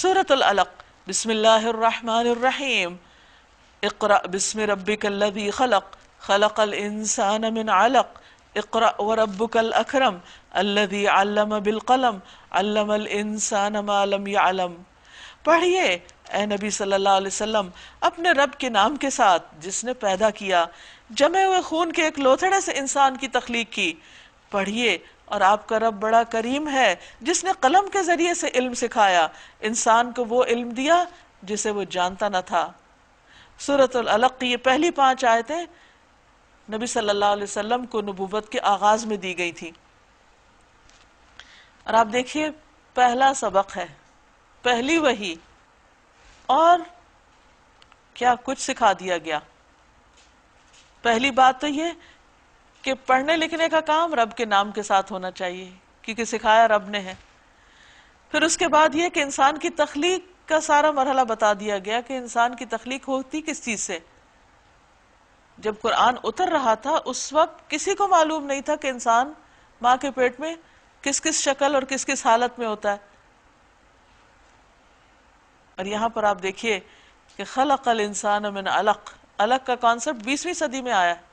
سورۃ العلق، بسم اللہ الرحمن الرحیم، اقرأ بسم ربک الذی خلق، خلق الانسان من علق، اقرأ وربک الاکرم الذی علم بالقلم، علم الانسان ما لم يعلم۔ پڑھیے اے نبی صلی اللہ علیہ وسلم اپنے رب کے نام کے ساتھ جس نے پیدا کیا، جمے ہوئے خون کے ایک لوتھڑے سے انسان کی تخلیق کی۔ پڑھیے اور آپ کا رب بڑا کریم ہے جس نے قلم کے ذریعے سے علم سکھایا، انسان کو وہ علم دیا جسے وہ جانتا نہ تھا۔ سورۃ العلق کی یہ پہلی 5 آیتیں نبی صلی اللہ علیہ وسلم کو نبوت کے آغاز میں دی گئی تھی۔ اور آپ دیکھیے پہلا سبق ہے، پہلی وحی، اور کیا کچھ سکھا دیا گیا۔ پہلی بات تو یہ کہ پڑھنے لکھنے کا کام رب کے نام کے ساتھ ہونا چاہیے کیونکہ سکھایا رب نے ہے۔ پھر اس کے بعد یہ کہ انسان کی تخلیق کا سارا مرحلہ بتا دیا گیا کہ انسان کی تخلیق ہوتی کس چیز سے۔ جب قرآن اتر رہا تھا اس وقت کسی کو معلوم نہیں تھا کہ انسان ماں کے پیٹ میں کس کس شکل اور کس کس حالت میں ہوتا ہے۔ اور یہاں پر آپ دیکھیے کہ خلق الانسان من علق، علق کا کانسیپٹ 20ویں صدی میں آیا ہے،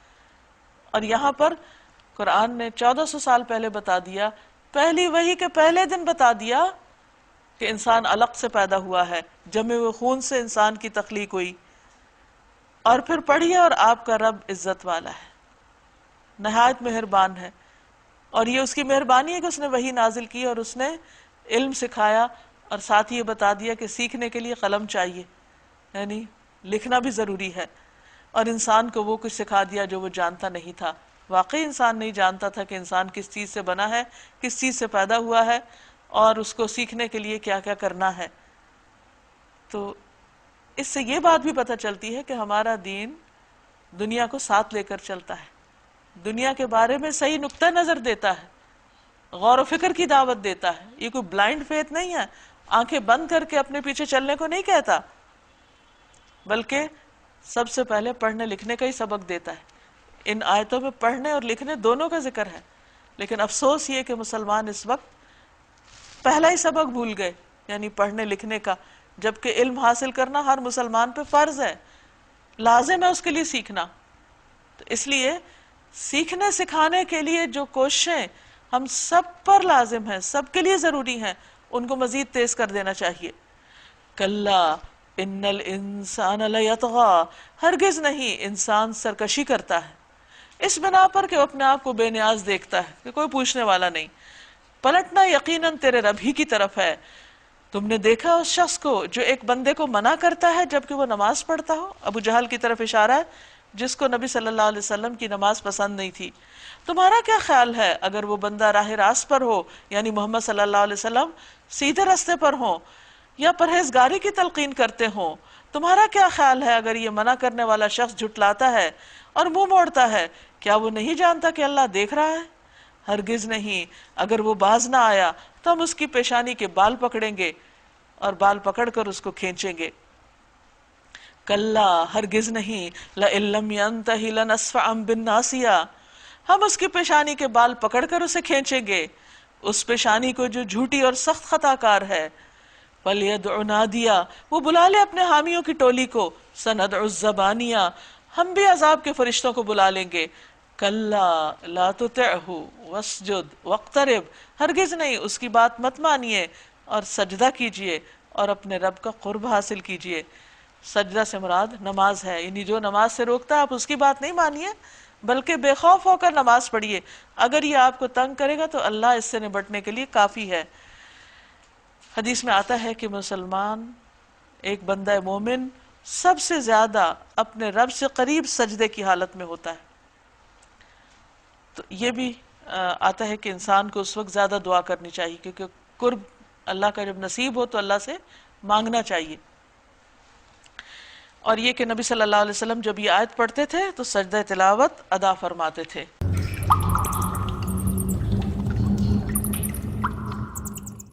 اور یہاں پر قرآن نے 1400 سال پہلے بتا دیا، پہلی وحی کے پہلے دن بتا دیا کہ انسان علق سے پیدا ہوا ہے، جمے ہوئے خون سے انسان کی تخلیق ہوئی۔ اور پھر پڑھیے اور آپ کا رب عزت والا ہے، نہایت مہربان ہے، اور یہ اس کی مہربانی ہے کہ اس نے وحی نازل کی اور اس نے علم سکھایا، اور ساتھ یہ بتا دیا کہ سیکھنے کے لیے قلم چاہیے، یعنی لکھنا بھی ضروری ہے، اور انسان کو وہ کچھ سکھا دیا جو وہ جانتا نہیں تھا۔ واقعی انسان نہیں جانتا تھا کہ انسان کس چیز سے بنا ہے، کس چیز سے پیدا ہوا ہے، اور اس کو سیکھنے کے لیے کیا کیا کرنا ہے۔ تو اس سے یہ بات بھی پتہ چلتی ہے کہ ہمارا دین دنیا کو ساتھ لے کر چلتا ہے، دنیا کے بارے میں صحیح نقطہ نظر دیتا ہے، غور و فکر کی دعوت دیتا ہے۔ یہ کوئی بلائنڈ فیتھ نہیں ہے، آنکھیں بند کر کے اپنے پیچھے چلنے کو نہیں کہتا، بلکہ سب سے پہلے پڑھنے لکھنے کا ہی سبق دیتا ہے۔ ان آیتوں میں پڑھنے اور لکھنے دونوں کا ذکر ہے، لیکن افسوس یہ کہ مسلمان اس وقت پہلا ہی سبق بھول گئے، یعنی پڑھنے لکھنے کا، جبکہ علم حاصل کرنا ہر مسلمان پہ فرض ہے، لازم ہے اس کے لیے سیکھنا۔ تو اس لیے سیکھنے سکھانے کے لیے جو کوششیں ہم سب پر لازم ہیں، سب کے لیے ضروری ہیں، ان کو مزید تیز کر دینا چاہیے۔ کلا ان الانسان لیطغی، ہرگز نہیں، انسان سرکشی کرتا ہے، اس بنا پر کہ وہ اپنے آپ کو بے نیاز دیکھتا ہے کہ کوئی پوچھنے والا نہیں۔ پلٹنا یقیناً تیرے رب ہی کی طرف ہے۔ تم نے دیکھا اس شخص کو جو ایک بندے کو منع کرتا ہے جبکہ وہ نماز پڑھتا ہو؟ ابو جہل کی طرف اشارہ ہے جس کو نبی صلی اللہ علیہ وسلم کی نماز پسند نہیں تھی۔ تمہارا کیا خیال ہے اگر وہ بندہ راہ راست پر ہو، یعنی محمد صلی اللہ علیہ وسلم سیدھے راستے پر ہوں یا پرہیزگاری کی تلقین کرتے ہوں؟ تمہارا کیا خیال ہے اگر یہ منع کرنے والا شخص جھٹلاتا ہے اور منہ موڑتا ہے؟ کیا وہ نہیں جانتا کہ اللہ دیکھ رہا ہے؟ ہرگز نہیں، اگر وہ باز نہ آیا تو ہم اس کی پیشانی کے بال پکڑیں گے اور بال پکڑ کر اس کو کھینچیں گے۔ کلا، ہرگز نہیں، لئن لم ينتہ لنسفعا بالناصیہ، ہم اس کی پیشانی کے بال پکڑ کر اسے کھینچیں گے، اس پیشانی کو جو جھوٹی اور سخت خطا کار ہے۔ فَلْيَدْعُ نَادِيَا، وہ بلا لے اپنے حامیوں کی ٹولی کو۔ سَنَدْعُ الزَّبَانِيَا، ہم بھی عذاب کے فرشتوں کو بلا لیں گے۔ کلا لا تطعہ واسجد واقترب، ہرگز نہیں، اس کی بات مت مانیے اور سجدہ کیجئے اور اپنے رب کا قرب حاصل کیجئے۔ سجدہ سے مراد نماز ہے، یعنی جو نماز سے روکتا ہے آپ اس کی بات نہیں مانیے بلکہ بے خوف ہو کر نماز پڑھیے۔ اگر یہ آپ کو تنگ کرے گا تو اللہ اس سے نبٹنے کے لیے کافی ہے۔ حدیث میں آتا ہے کہ مسلمان، ایک بندہ مومن سب سے زیادہ اپنے رب سے قریب سجدے کی حالت میں ہوتا ہے۔ تو یہ بھی آتا ہے کہ انسان کو اس وقت زیادہ دعا کرنی چاہیے کیونکہ قرب اللہ کا جب نصیب ہو تو اللہ سے مانگنا چاہیے۔ اور یہ کہ نبی صلی اللہ علیہ وسلم جب یہ آیت پڑھتے تھے تو سجدہ تلاوت ادا فرماتے تھے۔